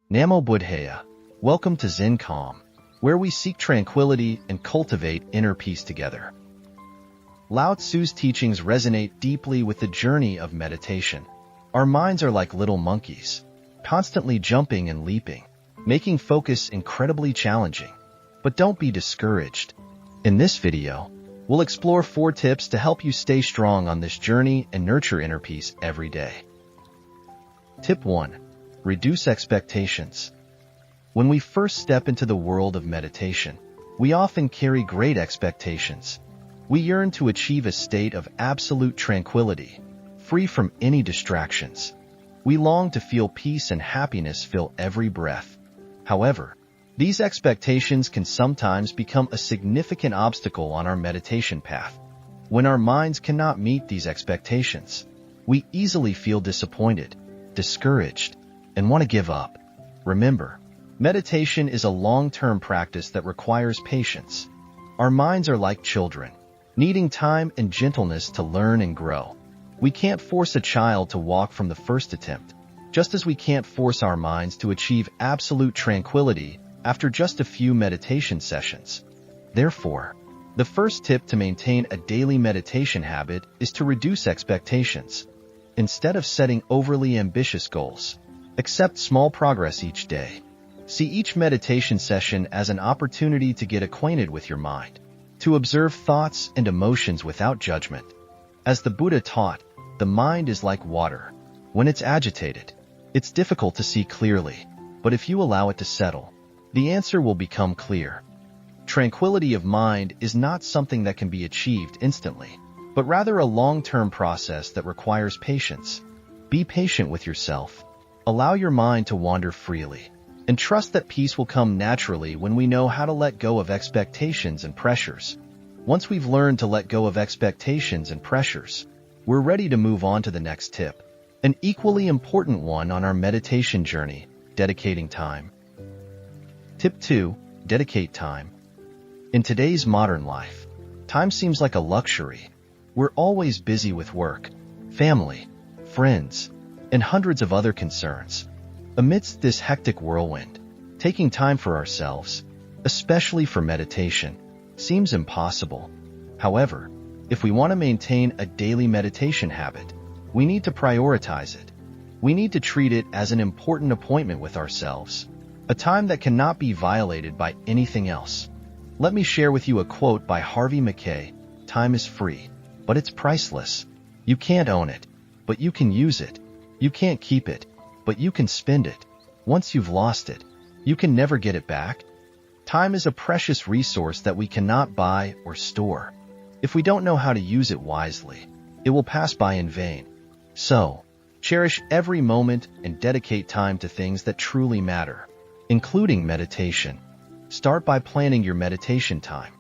Namo Buddhaya. Welcome to Zen Calm, where we seek tranquility and cultivate inner peace together. Lao Tzu's teachings resonate deeply with the journey of meditation. Our minds are like little monkeys, constantly jumping and leaping, making focus incredibly challenging. But don't be discouraged. In this video, we'll explore 4 tips to help you stay strong on this journey and nurture inner peace every day. Tip 1. Reduce expectations. When we first step into the world of meditation, we often carry great expectations. We yearn to achieve a state of absolute tranquility, free from any distractions. We long to feel peace and happiness fill every breath. However, these expectations can sometimes become a significant obstacle on our meditation path. When our minds cannot meet these expectations, we easily feel disappointed, discouraged, and want to give up. Remember, meditation is a long-term practice that requires patience. Our minds are like children, needing time and gentleness to learn and grow. We can't force a child to walk from the first attempt, just as we can't force our minds to achieve absolute tranquility after just a few meditation sessions. Therefore, the first tip to maintain a daily meditation habit is to reduce expectations. Instead of setting overly ambitious goals, accept small progress each day. See each meditation session as an opportunity to get acquainted with your mind, to observe thoughts and emotions without judgment. As the Buddha taught, the mind is like water. When it's agitated, it's difficult to see clearly, but if you allow it to settle, the answer will become clear. Tranquility of mind is not something that can be achieved instantly, but rather a long-term process that requires patience. Be patient with yourself. Allow your mind to wander freely, and trust that peace will come naturally when we know how to let go of expectations and pressures. Once we've learned to let go of expectations and pressures, we're ready to move on to the next tip, an equally important one on our meditation journey: dedicating time. Tip 2. Dedicate time. In today's modern life, time seems like a luxury. We're always busy with work, family, friends, and hundreds of other concerns. Amidst this hectic whirlwind, taking time for ourselves, especially for meditation, seems impossible. However, if we want to maintain a daily meditation habit, we need to prioritize it. We need to treat it as an important appointment with ourselves, a time that cannot be violated by anything else. Let me share with you a quote by Harvey Mackay: "Time is free, but it's priceless. You can't own it, but you can use it. You can't keep it, but you can spend it. Once you've lost it, you can never get it back." Time is a precious resource that we cannot buy or store. If we don't know how to use it wisely, it will pass by in vain. So, cherish every moment and dedicate time to things that truly matter, including meditation. Start by planning your meditation time.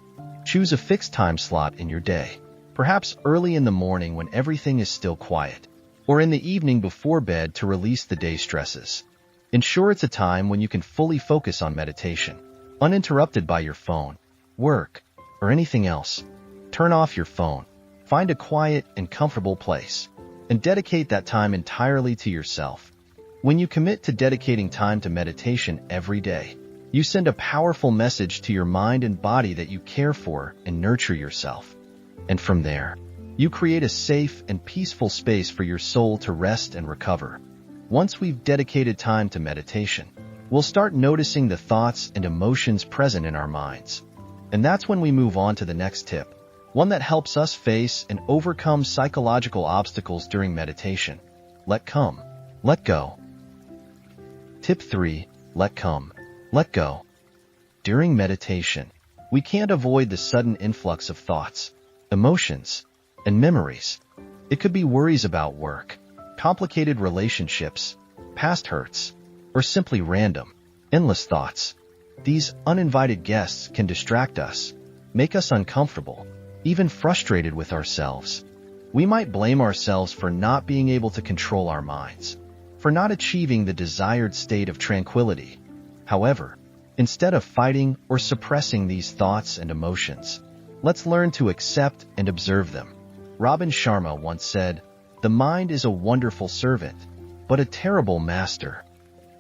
Choose a fixed time slot in your day, perhaps early in the morning when everything is still quiet, or in the evening before bed to release the day's stresses. Ensure it's a time when you can fully focus on meditation, uninterrupted by your phone, work, or anything else. Turn off your phone, find a quiet and comfortable place, and dedicate that time entirely to yourself. When you commit to dedicating time to meditation every day, you send a powerful message to your mind and body that you care for and nurture yourself. And from there, you create a safe and peaceful space for your soul to rest and recover. Once we've dedicated time to meditation, we'll start noticing the thoughts and emotions present in our minds. And that's when we move on to the next tip, one that helps us face and overcome psychological obstacles during meditation: let come, let go. Tip 3. Let come, let go. During meditation, we can't avoid the sudden influx of thoughts, emotions, and memories. It could be worries about work, complicated relationships, past hurts, or simply random, endless thoughts. These uninvited guests can distract us, make us uncomfortable, even frustrated with ourselves. We might blame ourselves for not being able to control our minds, for not achieving the desired state of tranquility. However, instead of fighting or suppressing these thoughts and emotions, let's learn to accept and observe them. Robin Sharma once said, "The mind is a wonderful servant, but a terrible master."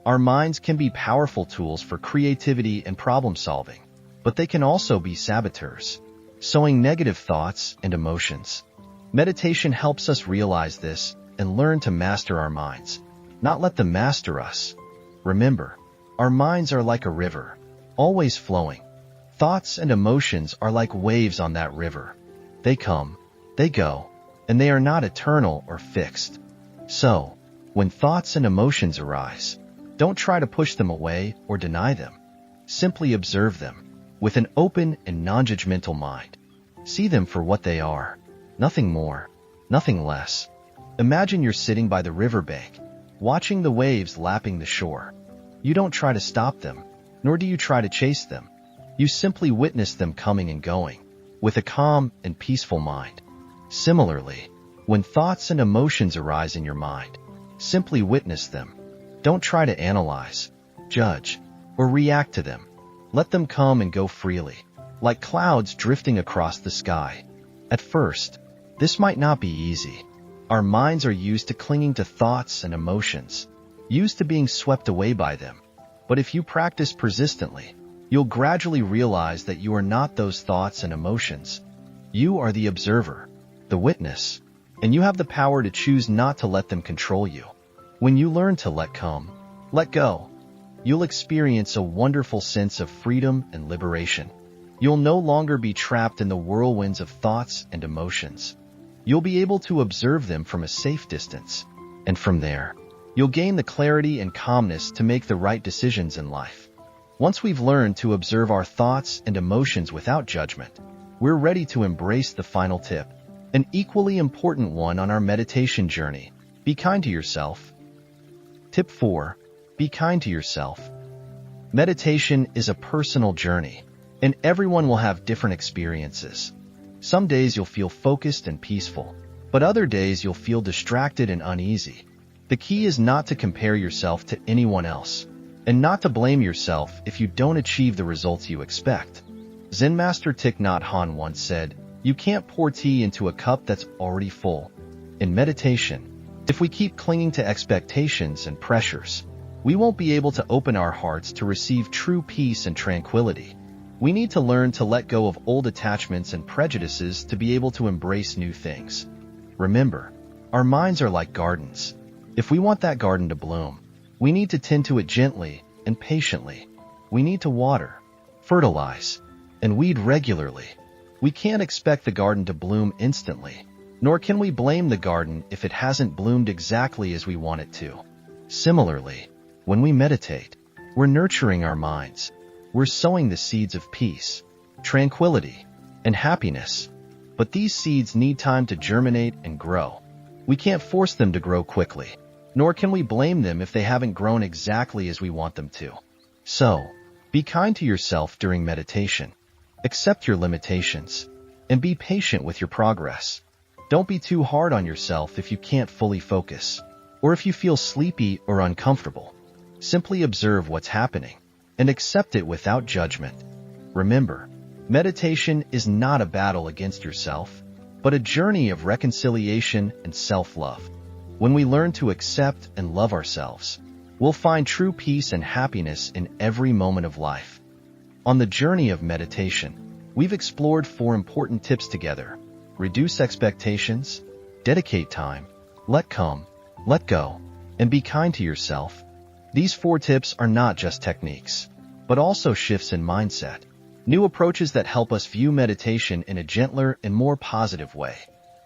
Our minds can be powerful tools for creativity and problem solving, but they can also be saboteurs, sowing negative thoughts and emotions. Meditation helps us realize this and learn to master our minds, not let them master us. Remember, our minds are like a river, always flowing. Thoughts and emotions are like waves on that river. They come, they go, and they are not eternal or fixed. So, when thoughts and emotions arise, don't try to push them away or deny them. Simply observe them with an open and non-judgmental mind. See them for what they are, nothing more, nothing less. Imagine you're sitting by the riverbank, watching the waves lapping the shore. You don't try to stop them, nor do you try to chase them. You simply witness them coming and going, with a calm and peaceful mind. Similarly, when thoughts and emotions arise in your mind, simply witness them. Don't try to analyze, judge, or react to them. Let them come and go freely, like clouds drifting across the sky. At first, this might not be easy. Our minds are used to clinging to thoughts and emotions, used to being swept away by them. But if you practice persistently, you'll gradually realize that you are not those thoughts and emotions. You are the observer, the witness, and you have the power to choose not to let them control you. When you learn to let go, you'll experience a wonderful sense of freedom and liberation. You'll no longer be trapped in the whirlwinds of thoughts and emotions. You'll be able to observe them from a safe distance, and from there, you'll gain the clarity and calmness to make the right decisions in life. Once we've learned to observe our thoughts and emotions without judgment, we're ready to embrace the final tip, an equally important one on our meditation journey. Be kind to yourself. Tip 4. Be kind to yourself. Meditation is a personal journey, and everyone will have different experiences. Some days you'll feel focused and peaceful, but other days you'll feel distracted and uneasy. The key is not to compare yourself to anyone else, and not to blame yourself if you don't achieve the results you expect. Zen master Thich Nhat Hanh once said, "You can't pour tea into a cup that's already full." In meditation, if we keep clinging to expectations and pressures, we won't be able to open our hearts to receive true peace and tranquility. We need to learn to let go of old attachments and prejudices to be able to embrace new things. Remember, our minds are like gardens. If we want that garden to bloom, we need to tend to it gently and patiently. We need to water, fertilize, and weed regularly. We can't expect the garden to bloom instantly, nor can we blame the garden if it hasn't bloomed exactly as we want it to. Similarly, when we meditate, we're nurturing our minds. We're sowing the seeds of peace, tranquility, and happiness. But these seeds need time to germinate and grow. We can't force them to grow quickly, nor can we blame them if they haven't grown exactly as we want them to. So, be kind to yourself during meditation. Accept your limitations, and be patient with your progress. Don't be too hard on yourself if you can't fully focus, or if you feel sleepy or uncomfortable. Simply observe what's happening, and accept it without judgment. Remember, meditation is not a battle against yourself, but a journey of reconciliation and self-love. When we learn to accept and love ourselves, we'll find true peace and happiness in every moment of life. On the journey of meditation, we've explored 4 important tips together. Reduce expectations, dedicate time, let go, and be kind to yourself. These 4 tips are not just techniques, but also shifts in mindset, new approaches that help us view meditation in a gentler and more positive way.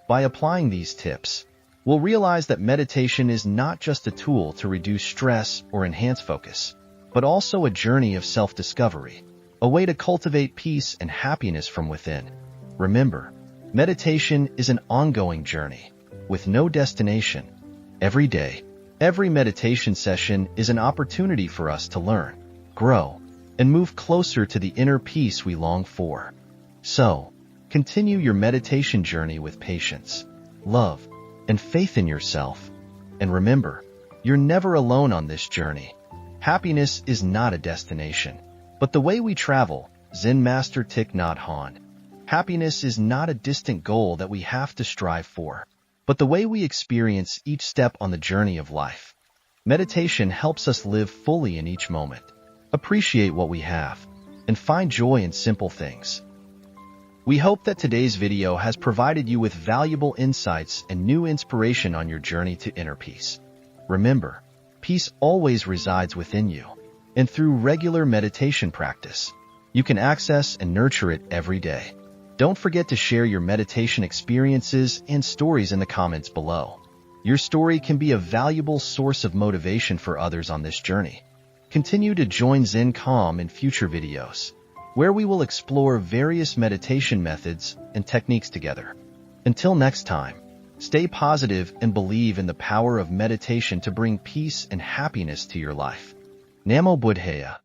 By applying these tips, we'll realize that meditation is not just a tool to reduce stress or enhance focus, but also a journey of self-discovery, a way to cultivate peace and happiness from within. Remember, meditation is an ongoing journey, with no destination. Every day, every meditation session is an opportunity for us to learn, grow, and move closer to the inner peace we long for. So, continue your meditation journey with patience, love, and faith in yourself. And remember, you're never alone on this journey. Happiness is not a destination, but the way we travel. Zen master Thich Nhat Hanh. Happiness is not a distant goal that we have to strive for, but the way we experience each step on the journey of life. Meditation helps us live fully in each moment, appreciate what we have, and find joy in simple things. We hope that today's video has provided you with valuable insights and new inspiration on your journey to inner peace. Remember, peace always resides within you, and through regular meditation practice, you can access and nurture it every day. Don't forget to share your meditation experiences and stories in the comments below. Your story can be a valuable source of motivation for others on this journey. Continue to join Zen Calm in future videos, where we will explore various meditation methods and techniques together. Until next time, stay positive and believe in the power of meditation to bring peace and happiness to your life. Namo Buddhaya.